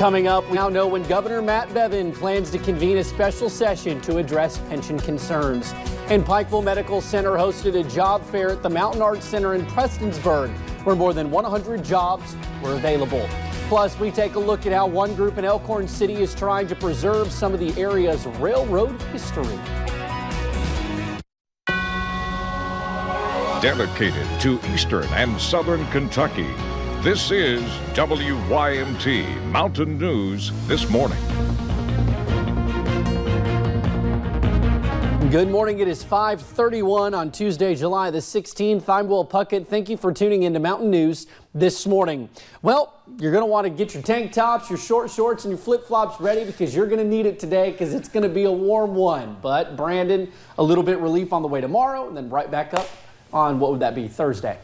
Coming up, we now know when Governor Matt Bevin plans to convene a special session to address pension concerns. And Pikeville Medical Center hosted a job fair at the Mountain Arts Center in Prestonsburg, where more than 100 jobs were available. Plus, we take a look at how one group in Elkhorn City is trying to preserve some of the area's railroad history. Dedicated to Eastern and Southern Kentucky, this is WYMT Mountain News This Morning. Good morning. It is 5:31 on Tuesday, July the 16th. I'm Will Puckett. Thank you for tuning into Mountain News this morning. Well, you're going to want to get your tank tops, your short shorts, and your flip-flops ready because you're going to need it today because it's going to be a warm one. But Brandon, a little bit relief on the way tomorrow and then right back up on, what would that be, Thursday?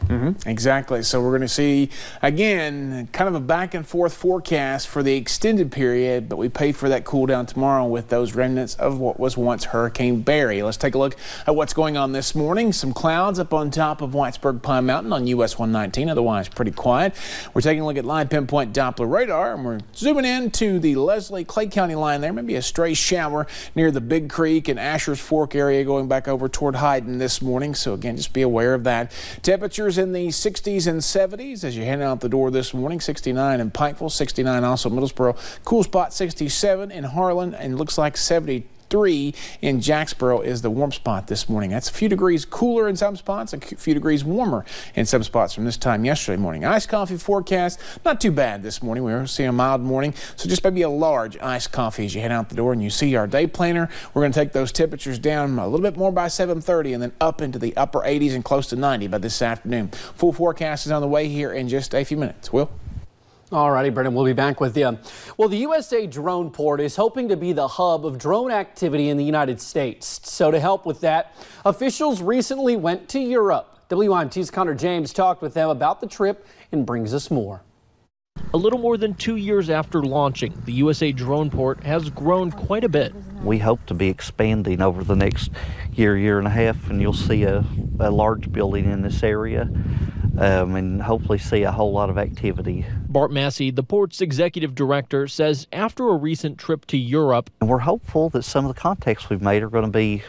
Exactly. So we're going to see, again, kind of a back and forth forecast for the extended period, but we pay for that cool down tomorrow with those remnants of what was once Hurricane Barry. Let's take a look at what's going on this morning. Some clouds up on top of Whitesburg Pine Mountain on US 119, otherwise pretty quiet. We're taking a look at live pinpoint Doppler radar, and we're zooming in to the Leslie-Clay County line there. Maybe a stray shower near the Big Creek and Asher's Fork area going back over toward Hyden this morning. So again, just be aware of that. Temperatures in the 60s and 70s as you head out the door this morning. 69 in Pikeville, 69 also Middlesboro. Cool spot 67 in Harlan, and looks like 73 in Jacksboro is the warm spot this morning. That's a few degrees cooler in some spots, a few degrees warmer in some spots from this time yesterday morning. Iced coffee forecast, not too bad this morning. We were seeing a mild morning, so just maybe a large iced coffee as you head out the door and you see our day planner. We're going to take those temperatures down a little bit more by 7:30 and then up into the upper 80s and close to 90 by this afternoon. Full forecast is on the way here in just a few minutes. Will? All righty, Brendan, we'll be back with you. Well, the USA Drone Port is hoping to be the hub of drone activity in the United States. So to help with that, officials recently went to Europe. WYMT's Connor James talked with them about the trip and brings us more. A little more than 2 years after launching, the USA Drone Port has grown quite a bit. We hope to be expanding over the next year and a half, and you'll see a large building in this area. And hopefully see a whole lot of activity. Bart Massey, the port's executive director, says after a recent trip to Europe, and we're hopeful that some of the contacts we've made are going to be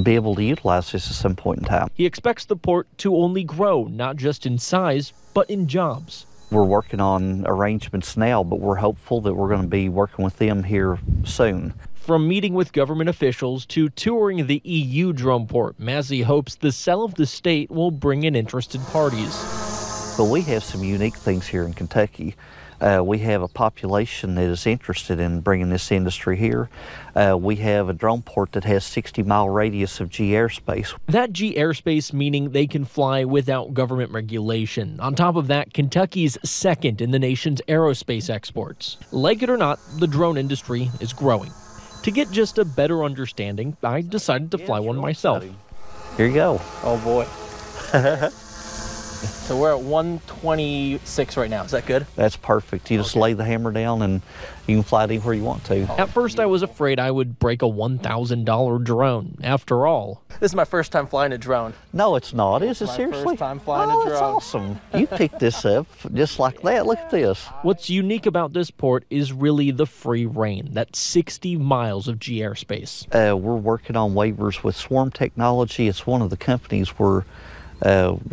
able to utilize this at some point in time. He expects the port to only grow, not just in size, but in jobs. We're working on arrangements now, but we're hopeful that we're going to be working with them here soon. From meeting with government officials to touring the EU drone port, Massey hopes the sale of the state will bring in interested parties. But we have some unique things here in Kentucky. We have a population that is interested in bringing this industry here. We have a drone port that has 60-mile radius of G airspace. That G airspace meaning they can fly without government regulation. On top of that, Kentucky's second in the nation's aerospace exports. Like it or not, the drone industry is growing. To get just a better understanding, I decided to fly one myself. Here you go. Oh boy. So we're at 126 right now. Is that good? That's perfect. You just lay the hammer down and you can fly it anywhere you want to. At first I was afraid I would break a $1,000 drone. After all, this is my first time flying a drone. No, it's not. Is it seriously? First time flying a drone. That's awesome. You picked this up just like that. Look at this. What's unique about this port is really the free reign, that 60 miles of G airspace. We're working on waivers with Swarm Technology. It's one of the companies we're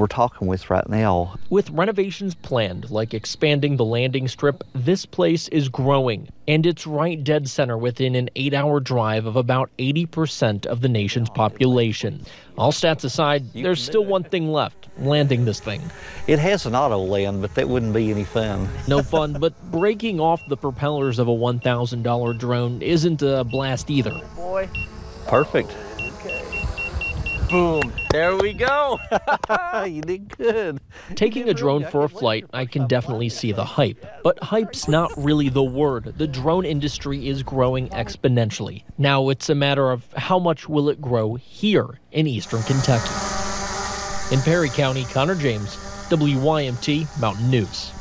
talking with right now. With renovations planned, like expanding the landing strip, this place is growing. And it's right dead center within an 8-hour drive of about 80% of the nation's population. All stats aside, there's still one thing left, landing this thing. It has an auto land, but that wouldn't be any fun. No fun, but breaking off the propellers of a $1,000 drone isn't a blast either. Boy. Perfect. Boom. There we go. You did good. Taking a drone for a flight, I can definitely see the hype. But hype's not really the word. The drone industry is growing exponentially. Now it's a matter of how much will it grow here in eastern Kentucky. In Perry County, Connor James, WYMT Mountain News.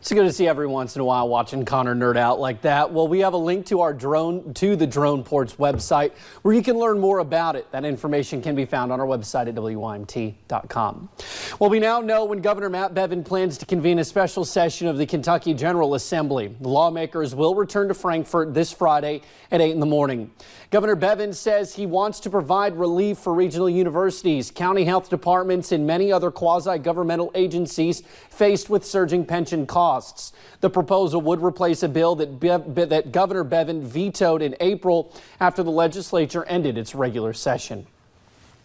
It's good to see every once in a while watching Connor nerd out like that. Well, we have a link to the Drone Ports website where you can learn more about it. That information can be found on our website at WYMT.com. Well, we now know when Governor Matt Bevin plans to convene a special session of the Kentucky General Assembly. The lawmakers will return to Frankfort this Friday at 8 in the morning. Governor Bevin says he wants to provide relief for regional universities, county health departments, and many other quasi-governmental agencies faced with surging pension costs. The proposal would replace a bill that Governor Bevin vetoed in April after the legislature ended its regular session.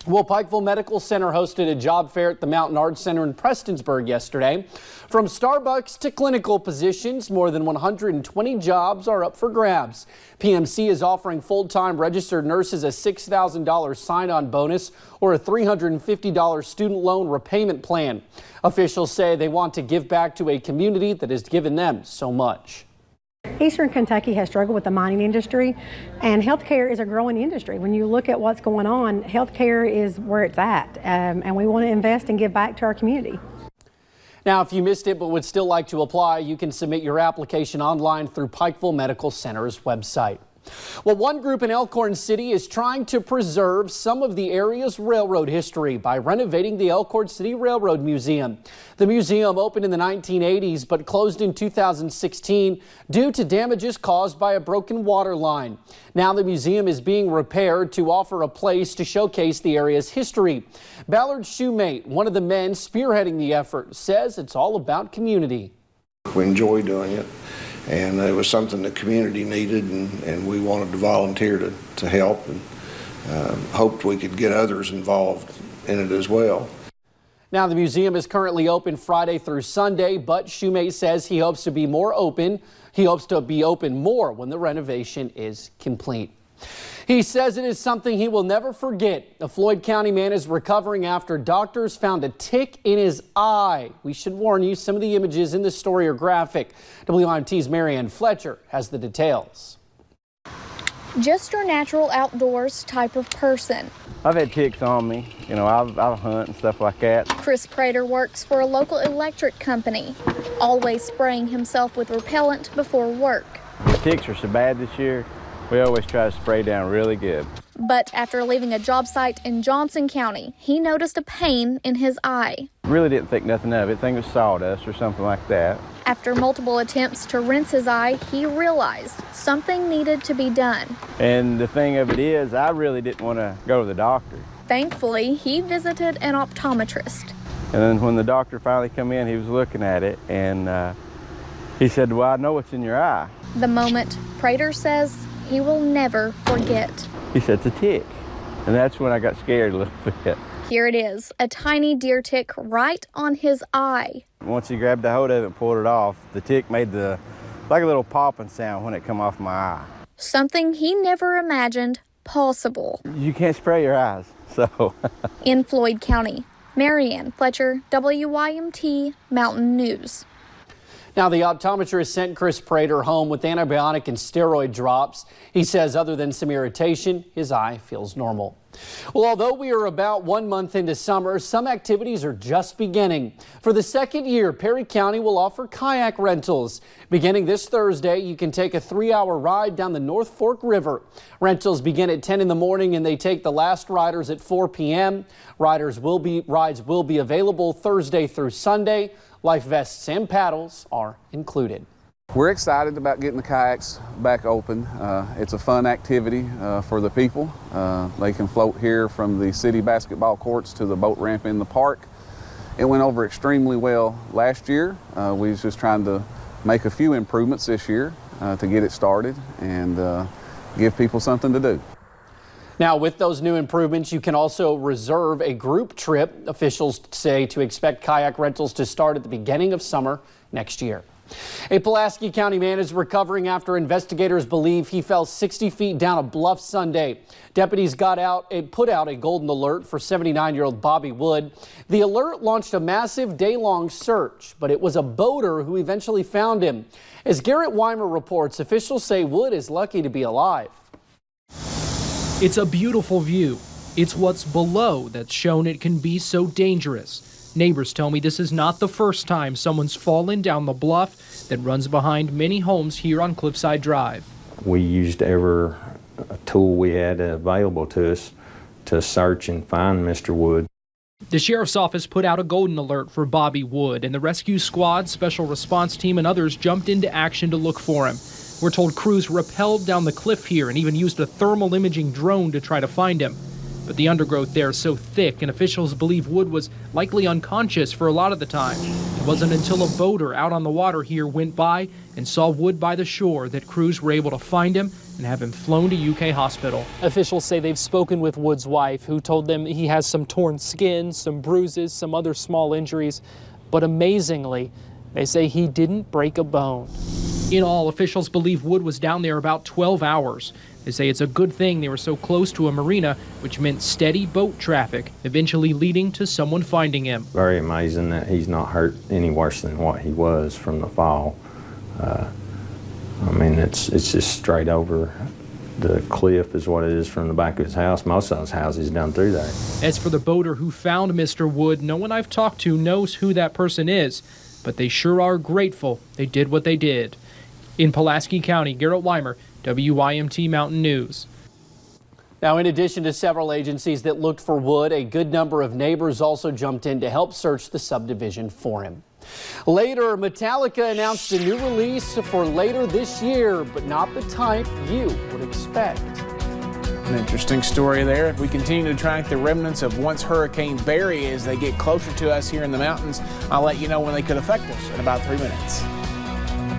Well, Pikeville Medical Center hosted a job fair at the Mountain Arts Center in Prestonsburg yesterday. From Starbucks to clinical positions, more than 120 jobs are up for grabs. PMC is offering full-time registered nurses a $6,000 sign-on bonus or a $350 student loan repayment plan. Officials say they want to give back to a community that has given them so much. Eastern Kentucky has struggled with the mining industry, and healthcare is a growing industry. When you look at what's going on, healthcare is where it's at, and we want to invest and give back to our community. Now, if you missed it but would still like to apply, you can submit your application online through Pikeville Medical Center's website. Well, one group in Elkhorn City is trying to preserve some of the area's railroad history by renovating the Elkhorn City Railroad Museum. The museum opened in the 1980s but closed in 2016 due to damages caused by a broken water line. Now the museum is being repaired to offer a place to showcase the area's history. Ballard Shoemate, one of the men spearheading the effort, says it's all about community. We enjoy doing it. And it was something the community needed, and we wanted to volunteer to help, and hoped we could get others involved in it as well. Now, the museum is currently open Friday through Sunday, but Shoemate says he hopes to be open more when the renovation is complete. He says it is something he will never forget. A Floyd County man is recovering after doctors found a tick in his eye. We should warn you, some of the images in this story are graphic. WYMT's Marianne Fletcher has the details. Just your natural outdoors type of person. I've had ticks on me. You know, I hunt and stuff like that. Chris Prater works for a local electric company, always spraying himself with repellent before work. The ticks are so bad this year. We always try to spray down really good. But after leaving a job site in Johnson County, he noticed a pain in his eye. Really didn't think nothing of it. Think it was sawdust or something like that. After multiple attempts to rinse his eye, he realized something needed to be done. And the thing of it is, I really didn't want to go to the doctor. Thankfully, he visited an optometrist. And then when the doctor finally come in, he was looking at it, and he said, well, I know what's in your eye. The moment, Prater says he will never forget. He said, it's a tick. And that's when I got scared a little bit. Here it is, a tiny deer tick right on his eye. Once he grabbed a hold of it and pulled it off, the tick made like a little popping sound when it come off my eye. Something he never imagined possible. You can't spray your eyes, so. In Floyd County, Marianne Fletcher, WYMT Mountain News. Now, the optometrist sent Chris Prater home with antibiotic and steroid drops. He says other than some irritation, his eye feels normal. Well, although we are about 1 month into summer, some activities are just beginning. For the second year, Perry County will offer kayak rentals. Beginning this Thursday, you can take a 3-hour ride down the North Fork River. Rentals begin at 10 in the morning and they take the last riders at 4 p.m. Rides will be available Thursday through Sunday. Life vests and paddles are included. We're excited about getting the kayaks back open. It's a fun activity for the people. They can float here from the city basketball courts to the boat ramp in the park. It went over extremely well last year. We was just trying to make a few improvements this year to get it started and give people something to do. Now, with those new improvements, you can also reserve a group trip. Officials say to expect kayak rentals to start at the beginning of summer next year. A Pulaski County man is recovering after investigators believe he fell 60 feet down a bluff Sunday. Deputies put out a golden alert for 79-year-old Bobby Wood. The alert launched a massive day-long search, but it was a boater who eventually found him. As Garrett Weimer reports, officials say Wood is lucky to be alive. It's a beautiful view. It's what's below that's shown it can be so dangerous. Neighbors tell me this is not the first time someone's fallen down the bluff that runs behind many homes here on Cliffside Drive. We used every tool we had available to us to search and find Mr. Wood. The sheriff's office put out a golden alert for Bobby Wood, and the rescue squad, special response team, and others jumped into action to look for him. We're told crews rappelled down the cliff here and even used a thermal imaging drone to try to find him. But the undergrowth there is so thick, and officials believe Wood was likely unconscious for a lot of the time. It wasn't until a boater out on the water here went by and saw Wood by the shore that crews were able to find him and have him flown to UK hospital. Officials say they've spoken with Wood's wife, who told them he has some torn skin, some bruises, some other small injuries, but amazingly, they say he didn't break a bone. In all, officials believe Wood was down there about 12 hours. They say it's a good thing they were so close to a marina, which meant steady boat traffic, eventually leading to someone finding him. Very amazing that he's not hurt any worse than what he was from the fall. I mean, it's just straight over the cliff is what it is from the back of his house. Most of those houses down through there. As for the boater who found Mr. Wood, no one I've talked to knows who that person is, but they sure are grateful they did what they did. In Pulaski County, Garrett Weimer, WYMT Mountain News. Now, in addition to several agencies that looked for Wood, a good number of neighbors also jumped in to help search the subdivision for him. Later, Metallica announced a new release for later this year, but not the type you would expect. An interesting story there. We continue to track the remnants of once Hurricane Barry as they get closer to us here in the mountains. I'll let you know when they could affect us in about 3 minutes.